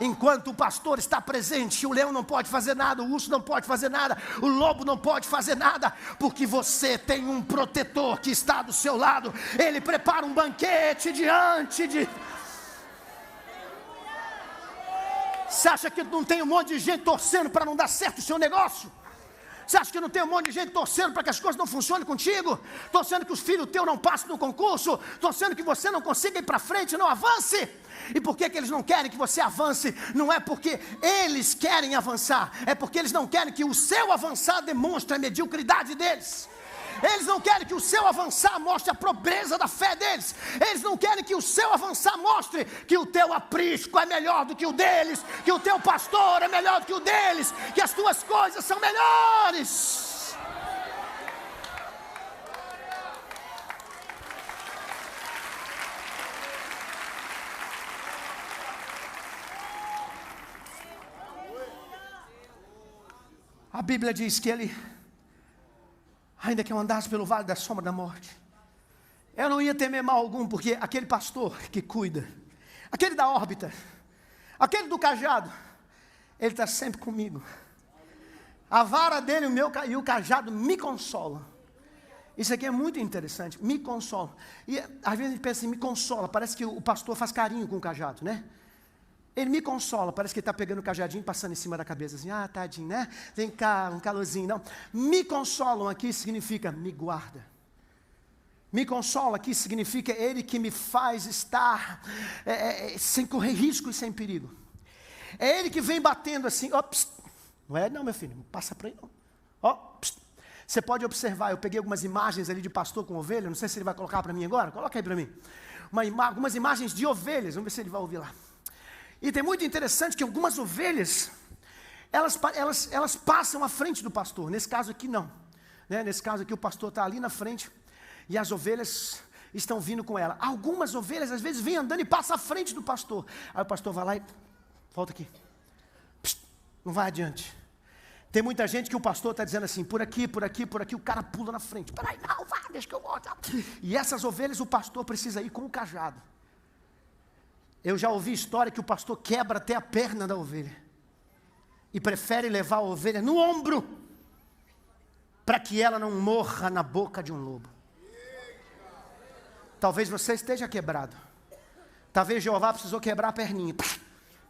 S1: Enquanto o pastor está presente, o leão não pode fazer nada, o urso não pode fazer nada, o lobo não pode fazer nada, porque você tem um protetor que está do seu lado. Ele prepara um banquete diante de... Você acha que não tem um monte de gente torcendo para não dar certo o seu negócio? Você acha que não tem um monte de gente torcendo para que as coisas não funcionem contigo? Torcendo que os filhos teus não passem no concurso? Torcendo que você não consiga ir para frente, não avance? E por que eles não querem que você avance? Não é porque eles querem avançar, é porque eles não querem que o seu avançar demonstre a mediocridade deles. Eles não querem que o seu avançar mostre a pobreza da fé deles. Eles não querem que o seu avançar mostre que o teu aprisco é melhor do que o deles, que o teu pastor é melhor do que o deles, que as tuas coisas são melhores. A Bíblia diz que ele, ainda que eu andasse pelo vale da sombra da morte, eu não ia temer mal algum, porque aquele pastor que cuida, aquele da órbita, aquele do cajado, ele está sempre comigo. A vara dele e o cajado me consolam. Isso aqui é muito interessante, me consola. E às vezes a gente pensa assim: me consola, parece que o pastor faz carinho com o cajado, né? Ele me consola, parece que ele está pegando o cajadinho e passando em cima da cabeça assim: ah, tadinho, né? Vem cá, um calorzinho. Não, me consolam aqui significa me guarda. Me consola aqui significa ele que me faz estar sem correr risco e sem perigo. É ele que vem batendo assim: ó, não é não, meu filho, não passa para aí não. Ó, você pode observar, eu peguei algumas imagens ali de pastor com ovelha, não sei se ele vai colocar para mim agora, coloca aí para mim. Algumas imagens de ovelhas, vamos ver se ele vai ouvir lá. E tem muito interessante que algumas ovelhas, elas passam à frente do pastor. Nesse caso aqui não, né? Nesse caso aqui o pastor está ali na frente e as ovelhas estão vindo com ela. Algumas ovelhas às vezes vêm andando e passam à frente do pastor. Aí o pastor vai lá e volta aqui, não vai adiante. Tem muita gente que o pastor está dizendo assim: por aqui, por aqui, por aqui. O cara pula na frente: peraí, não, vai, deixa que eu volto. E essas ovelhas o pastor precisa ir com o cajado. Eu já ouvi história que o pastor quebra até a perna da ovelha e prefere levar a ovelha no ombro para que ela não morra na boca de um lobo. Talvez você esteja quebrado. Talvez Jeová precisou quebrar a perninha.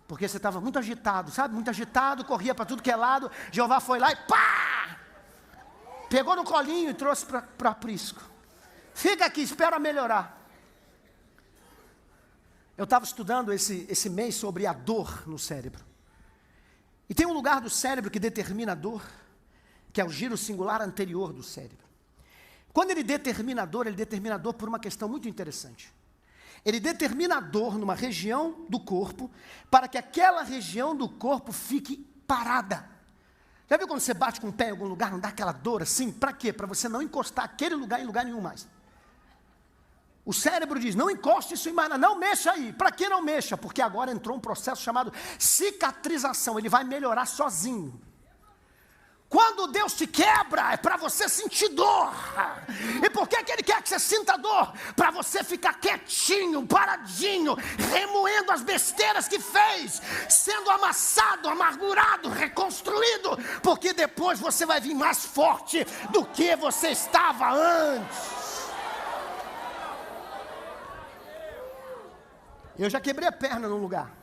S1: Porque você estava muito agitado, sabe? Muito agitado, corria para tudo que é lado. Jeová foi lá e pá! Pegou no colinho e trouxe para aprisco. Fica aqui, espera melhorar. Eu estava estudando esse mês sobre a dor no cérebro. E tem um lugar do cérebro que determina a dor, que é o giro singular anterior do cérebro. Quando ele determina a dor por uma questão muito interessante. Ele determina a dor numa região do corpo, para que aquela região do corpo fique parada. Já viu quando você bate com o pé em algum lugar, não dá aquela dor assim? Para quê? Para você não encostar aquele lugar em lugar nenhum mais. O cérebro diz, não encoste isso em mais nada, não mexa aí. Para que não mexa? Porque agora entrou um processo chamado cicatrização, ele vai melhorar sozinho. Quando Deus te quebra, é para você sentir dor. E por que Ele quer que você sinta dor? Para você ficar quietinho, paradinho, remoendo as besteiras que fez, sendo amassado, amargurado, reconstruído, porque depois você vai vir mais forte do que você estava antes. Eu já quebrei a perna num lugar.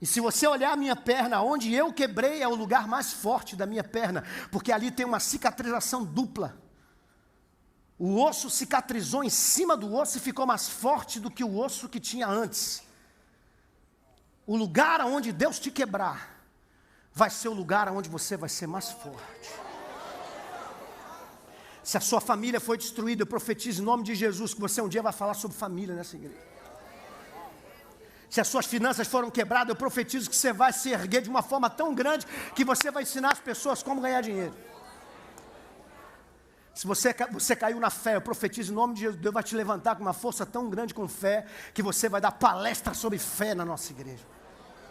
S1: E se você olhar a minha perna, onde eu quebrei é o lugar mais forte da minha perna, porque ali tem uma cicatrização dupla. O osso cicatrizou em cima do osso e ficou mais forte do que o osso que tinha antes. O lugar onde Deus te quebrar, vai ser o lugar onde você vai ser mais forte. Se a sua família foi destruída, eu profetizo em nome de Jesus que você um dia vai falar sobre família nessa igreja. Se as suas finanças foram quebradas, eu profetizo que você vai se erguer de uma forma tão grande que você vai ensinar as pessoas como ganhar dinheiro. Se você caiu na fé, eu profetizo em nome de Jesus, Deus vai te levantar com uma força tão grande com fé, que você vai dar palestra sobre fé na nossa igreja.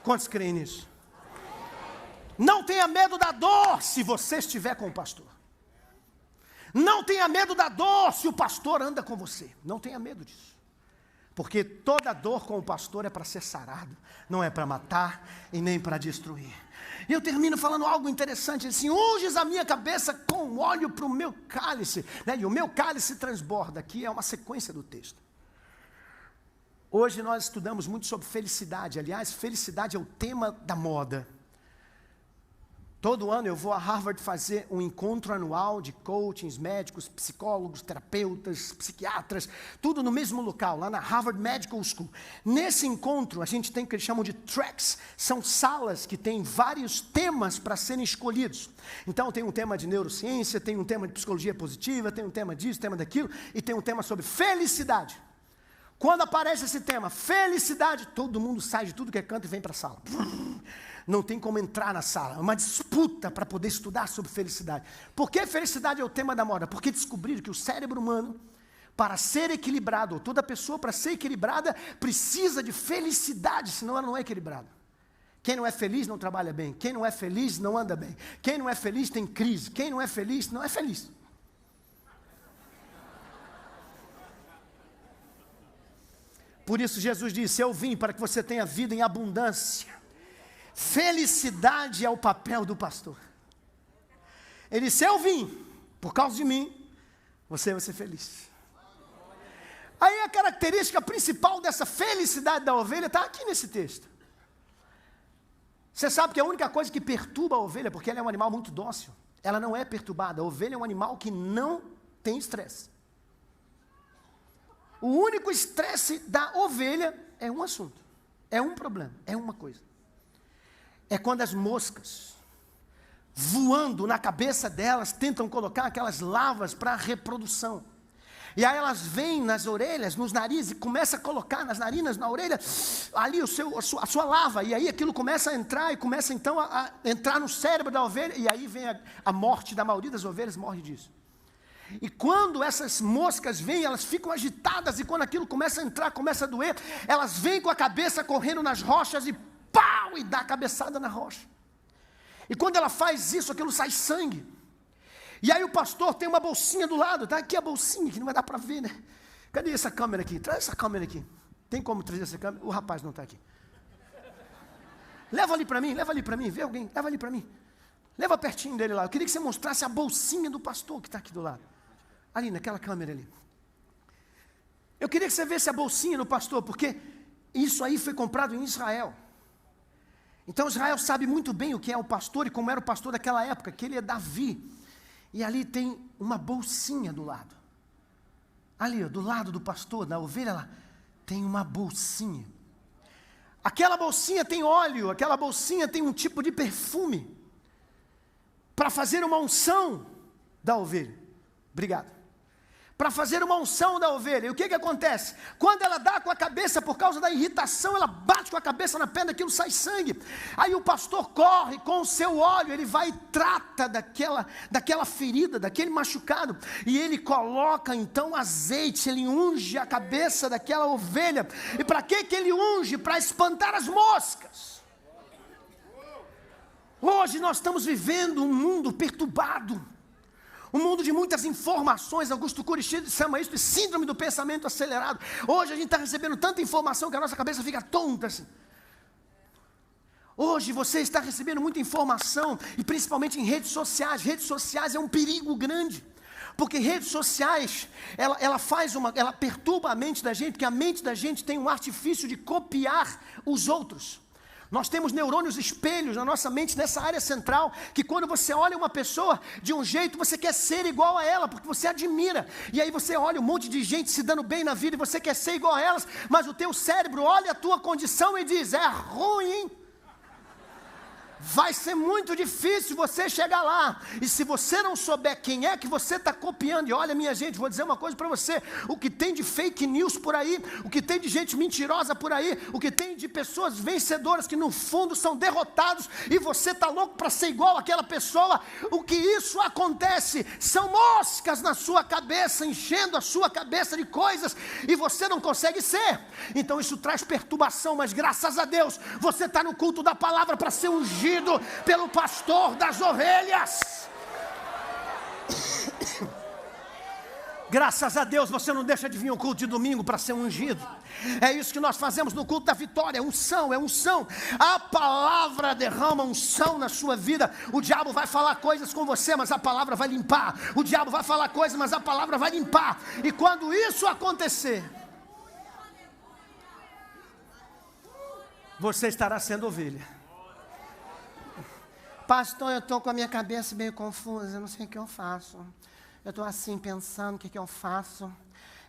S1: Quantos creem nisso? Não tenha medo da dor se você estiver com o pastor. Não tenha medo da dor se o pastor anda com você. Não tenha medo disso. Porque toda dor com o pastor é para ser sarado, não é para matar e nem para destruir. E eu termino falando algo interessante, assim, unges a minha cabeça com óleo para o meu cálice, né? E o meu cálice transborda, aqui é uma sequência do texto. Hoje nós estudamos muito sobre felicidade, aliás, felicidade é o tema da moda. Todo ano eu vou a Harvard fazer um encontro anual de coachings, médicos, psicólogos, terapeutas, psiquiatras, tudo no mesmo local, lá na Harvard Medical School. Nesse encontro a gente tem o que eles chamam de tracks, são salas que têm vários temas para serem escolhidos. Então tem um tema de neurociência, tem um tema de psicologia positiva, tem um tema disso, tema daquilo, e tem um tema sobre felicidade. Quando aparece esse tema, felicidade, todo mundo sai de tudo que é canto e vem para a sala. Não tem como entrar na sala, é uma disputa para poder estudar sobre felicidade. Por que felicidade é o tema da moda? Porque descobriram que o cérebro humano, para ser equilibrado, ou toda pessoa para ser equilibrada, precisa de felicidade, senão ela não é equilibrada. Quem não é feliz não trabalha bem, quem não é feliz não anda bem, quem não é feliz tem crise, quem não é feliz não é feliz. Por isso Jesus disse, eu vim para que você tenha vida em abundância. Felicidade é o papel do pastor. Ele disse, eu vim, por causa de mim, você vai ser feliz. Aí a característica principal dessa felicidade da ovelha está aqui nesse texto. Você sabe que a única coisa que perturba a ovelha, porque ela é um animal muito dócil, ela não é perturbada. A ovelha é um animal que não tem estresse. O único estresse da ovelha é um assunto, é um problema, é uma coisa. É quando as moscas, voando na cabeça delas, tentam colocar aquelas larvas para a reprodução. E aí elas vêm nas orelhas, nos narizes, e começam a colocar nas narinas, na orelha, ali a sua larva. E aí aquilo começa a entrar, e começa então a entrar no cérebro da ovelha, e aí vem a morte da maioria das ovelhas, morre disso. E quando essas moscas vêm, elas ficam agitadas, e quando aquilo começa a entrar, começa a doer, elas vêm com a cabeça correndo nas rochas e pau, e dá a cabeçada na rocha. E quando ela faz isso, aquilo sai sangue. E aí o pastor tem uma bolsinha do lado, tá aqui a bolsinha, que não vai dar para ver, né? Cadê essa câmera aqui? Traz essa câmera aqui. Tem como trazer essa câmera? O rapaz não está aqui. Leva ali para mim, vê alguém, leva ali para mim. Leva pertinho dele lá. Eu queria que você mostrasse a bolsinha do pastor que está aqui do lado. Ali, naquela câmera ali. Eu queria que você visse a bolsinha do pastor, porque isso aí foi comprado em Israel. Então Israel sabe muito bem o que é o pastor e como era o pastor daquela época, que ele é Davi. E ali tem uma bolsinha do lado. Ali, ó, do lado do pastor, da ovelha lá, tem uma bolsinha. Aquela bolsinha tem óleo, aquela bolsinha tem um tipo de perfume para fazer uma unção da ovelha. Obrigado. Para fazer uma unção da ovelha. E o que acontece? Quando ela dá com a cabeça, por causa da irritação, ela bate com a cabeça na pedra, aquilo sai sangue. Aí o pastor corre com o seu óleo, ele vai e trata daquela ferida, daquele machucado. E ele coloca então azeite, ele unge a cabeça daquela ovelha. E para que ele unge? Para espantar as moscas. Hoje nós estamos vivendo um mundo perturbado, um mundo de muitas informações. Augusto Cury chama isso de síndrome do pensamento acelerado. Hoje a gente está recebendo tanta informação que a nossa cabeça fica tonta assim. Hoje você está recebendo muita informação, e principalmente em redes sociais. Redes sociais é um perigo grande, porque redes sociais, ela perturba a mente da gente, porque a mente da gente tem um artifício de copiar os outros. Nós temos neurônios espelhos na nossa mente, nessa área central, que quando você olha uma pessoa de um jeito, você quer ser igual a ela, porque você admira. E aí você olha um monte de gente se dando bem na vida, e você quer ser igual a elas, mas o teu cérebro olha a tua condição e diz, é ruim, hein? Vai ser muito difícil você chegar lá. E se você não souber quem é que você está copiando, e olha minha gente, vou dizer uma coisa para você, o que tem de fake news por aí, o que tem de gente mentirosa por aí, o que tem de pessoas vencedoras que no fundo são derrotados, e você está louco para ser igual àquela pessoa, o que isso acontece? São moscas na sua cabeça, enchendo a sua cabeça de coisas, e você não consegue ser. Então isso traz perturbação, mas graças a Deus, você está no culto da palavra para ser ungido pelo pastor das ovelhas. Graças a Deus você não deixa de vir ao culto de domingo para ser ungido. É isso que nós fazemos no culto da vitória. É unção, é unção. A palavra derrama unção na sua vida. O diabo vai falar coisas com você, mas a palavra vai limpar. O diabo vai falar coisas, mas a palavra vai limpar. E quando isso acontecer, você estará sendo ovelha. Pastor, eu estou com a minha cabeça meio confusa, eu não sei o que eu faço. Eu estou assim pensando, o que eu faço?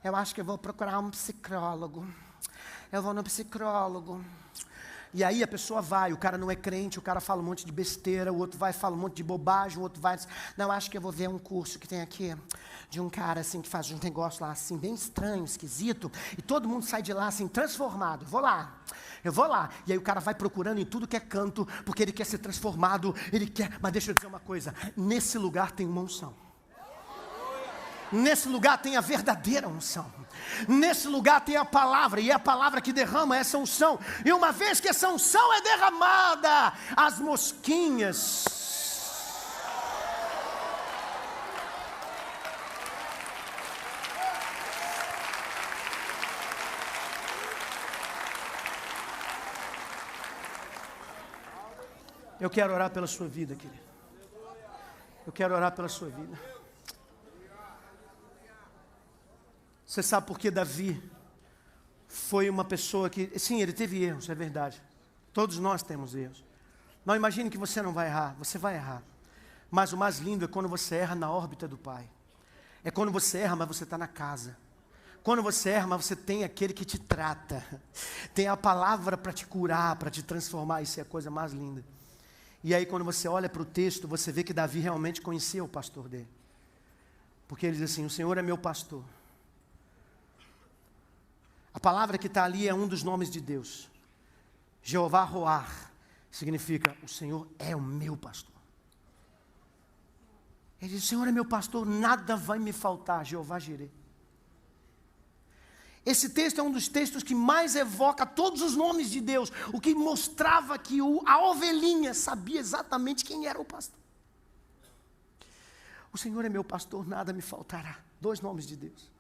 S1: Eu acho que eu vou procurar um psicólogo. Eu vou no psicólogo. E aí a pessoa vai, o cara não é crente, o cara fala um monte de besteira, o outro vai e fala um monte de bobagem, o outro vai e diz, não, acho que eu vou ver um curso que tem aqui, de um cara assim, que faz um negócio lá assim, bem estranho, esquisito, e todo mundo sai de lá assim, transformado. Eu vou lá, e aí o cara vai procurando em tudo que é canto, porque ele quer ser transformado, ele quer, mas deixa eu dizer uma coisa, nesse lugar tem uma unção. Nesse lugar tem a verdadeira unção. Nesse lugar tem a palavra, e é a palavra que derrama essa unção. E uma vez que essa unção é derramada, as mosquinhas Eu quero orar pela sua vida, querido. Eu quero orar pela sua vida. Você sabe por que Davi foi uma pessoa que, sim, ele teve erros, é verdade. Todos nós temos erros. Não imagine que você não vai errar, você vai errar. Mas o mais lindo é quando você erra na órbita do Pai. É quando você erra, mas você está na casa. Quando você erra, mas você tem aquele que te trata. Tem a palavra para te curar, para te transformar. Isso é a coisa mais linda. E aí quando você olha para o texto, você vê que Davi realmente conhecia o pastor dele. Porque ele diz assim, o Senhor é meu pastor. A palavra que está ali é um dos nomes de Deus. Jeová Roar significa, o Senhor é o meu pastor. Ele diz, o Senhor é meu pastor, nada vai me faltar, Jeová Jireh. Esse texto é um dos textos que mais evoca todos os nomes de Deus, o que mostrava que a ovelhinha sabia exatamente quem era o pastor. O Senhor é meu pastor, nada me faltará. 2 nomes de Deus.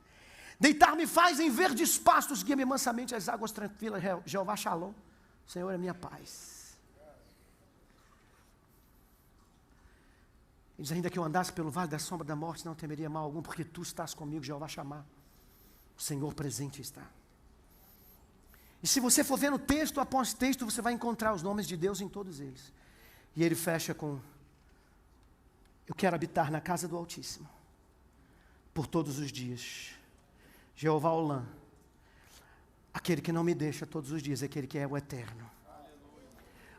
S1: Deitar-me faz em verdes pastos, guia-me mansamente às águas tranquilas, Jeová Shalom. O Senhor é minha paz. Ele diz, ainda que eu andasse pelo vale da sombra da morte, não temeria mal algum, porque tu estás comigo, Jeová chamar. O Senhor presente está. E se você for vendo texto após texto, você vai encontrar os nomes de Deus em todos eles. E ele fecha com, eu quero habitar na casa do Altíssimo, por todos os dias. Jeová Olam, aquele que não me deixa todos os dias, aquele que é o Eterno.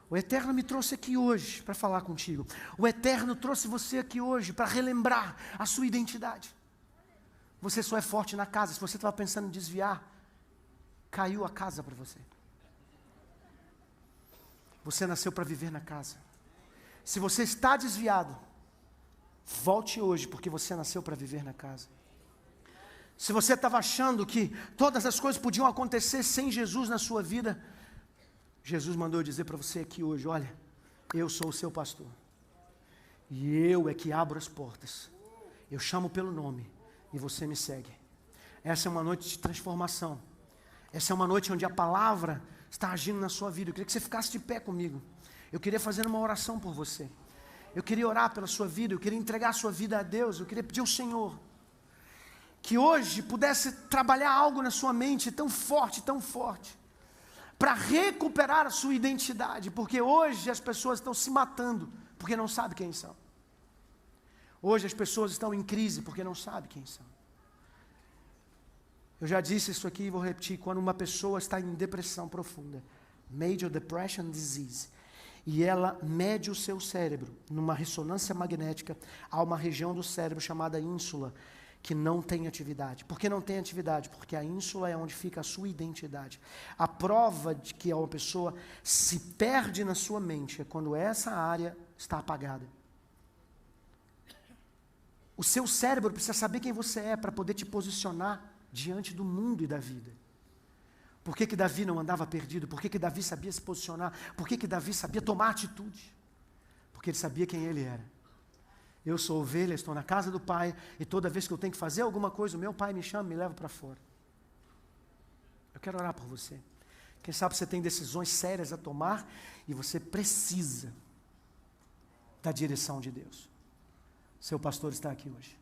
S1: O Eterno me trouxe aqui hoje para falar contigo. O Eterno trouxe você aqui hoje para relembrar a sua identidade. Você só é forte na casa. Se você estava pensando em desviar, caiu a casa para você. Você nasceu para viver na casa. Se você está desviado, volte hoje, porque você nasceu para viver na casa. Se você estava achando que todas as coisas podiam acontecer sem Jesus na sua vida, Jesus mandou eu dizer para você aqui hoje, olha, eu sou o seu pastor. E eu é que abro as portas. Eu chamo pelo nome e você me segue. Essa é uma noite de transformação. Essa é uma noite onde a palavra está agindo na sua vida. Eu queria que você ficasse de pé comigo. Eu queria fazer uma oração por você. Eu queria orar pela sua vida. Eu queria entregar a sua vida a Deus. Eu queria pedir ao Senhor que hoje pudesse trabalhar algo na sua mente tão forte, para recuperar a sua identidade, porque hoje as pessoas estão se matando, porque não sabem quem são. Hoje as pessoas estão em crise, porque não sabem quem são. Eu já disse isso aqui e vou repetir, quando uma pessoa está em depressão profunda, Major Depression Disease, e ela mede o seu cérebro, numa ressonância magnética, há uma região do cérebro chamada ínsula, que não tem atividade. Por que não tem atividade? Porque a ínsula é onde fica a sua identidade. A prova de que uma pessoa se perde na sua mente é quando essa área está apagada. O seu cérebro precisa saber quem você é para poder te posicionar diante do mundo e da vida. Por que Davi não andava perdido? Por que Davi sabia se posicionar? Por que Davi sabia tomar atitude? Porque ele sabia quem ele era. Eu sou ovelha, estou na casa do Pai, e toda vez que eu tenho que fazer alguma coisa, o meu Pai me chama e me leva para fora. Eu quero orar por você. Quem sabe você tem decisões sérias a tomar, e você precisa da direção de Deus. Seu pastor está aqui hoje.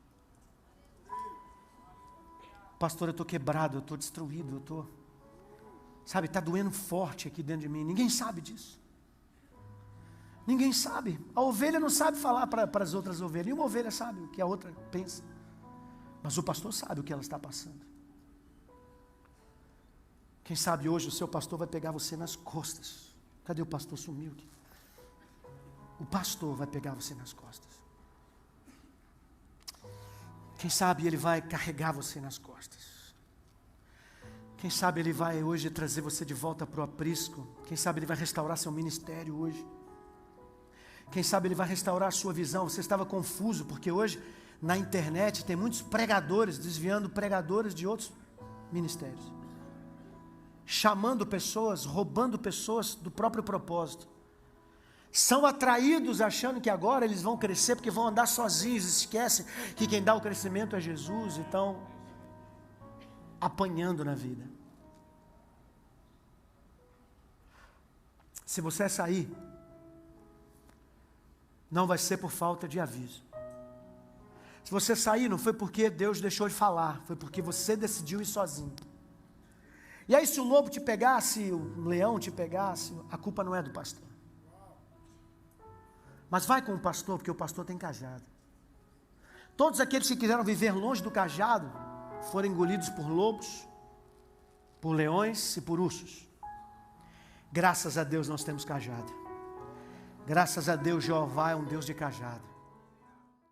S1: Pastor, eu estou quebrado, eu estou destruído, eu estou... Sabe, está doendo forte aqui dentro de mim, ninguém sabe disso. Ninguém sabe. A ovelha não sabe falar para as outras ovelhas. Nenhuma ovelha sabe o que a outra pensa. Mas o pastor sabe o que ela está passando. Quem sabe hoje o seu pastor vai pegar você nas costas. Cadê o pastor? Sumiu aqui. O pastor vai pegar você nas costas. Quem sabe ele vai carregar você nas costas. Quem sabe ele vai hoje trazer você de volta para o aprisco. Quem sabe ele vai restaurar seu ministério hoje. Quem sabe ele vai restaurar a sua visão. Você estava confuso, porque hoje na internet tem muitos pregadores desviando pregadores de outros ministérios. Chamando pessoas, roubando pessoas do próprio propósito. São atraídos achando que agora eles vão crescer porque vão andar sozinhos. Esquecem que quem dá o crescimento é Jesus. E estão apanhando na vida. Se você sair, não vai ser por falta de aviso. Se você sair, não foi porque Deus deixou de falar, foi porque você decidiu ir sozinho. E aí, se o lobo te pegasse, o leão te pegasse, a culpa não é do pastor. Mas vai com o pastor, porque o pastor tem cajado. Todos aqueles que quiseram viver longe do cajado foram engolidos por lobos, por leões e por ursos. Graças a Deus nós temos cajado. Graças a Deus Jeová é um Deus de cajado.